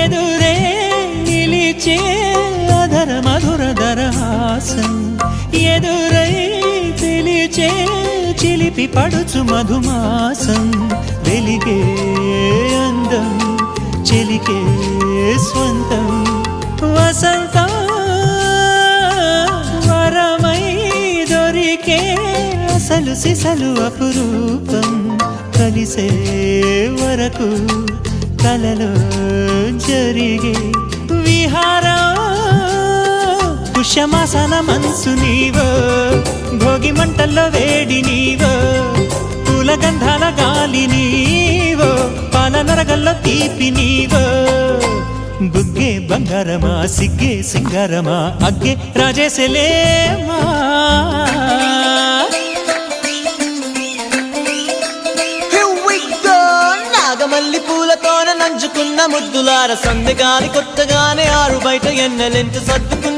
ఎదురే నిలిచే అధర మధుర దరహాసం ఎదురై పిలిచే చిలిపి పడుచు మధుమాసం వెలిగే అందం చెలికే స్వంతం వసంతం వరమై దొరికే అసలు సిసలు అపురూపం కలిసే వరకు కలలో జరిగే విహారం పుష్యమాసన మనసు నీవో భోగి మంటల్లో వేడి నీవో పూల గంధాల గాలి నీవో పాల నరగల్లో తీపి నీవో బుగ్గే బంగారమా సిగ్గే సింగారమా అగ్గే రాజేసలేమా మల్లి పూలతోన నంచుకున్న ముద్దులార సందెగాని కొత్తగానే ఆరు బయట ఎన్నెలెంట సర్దుకు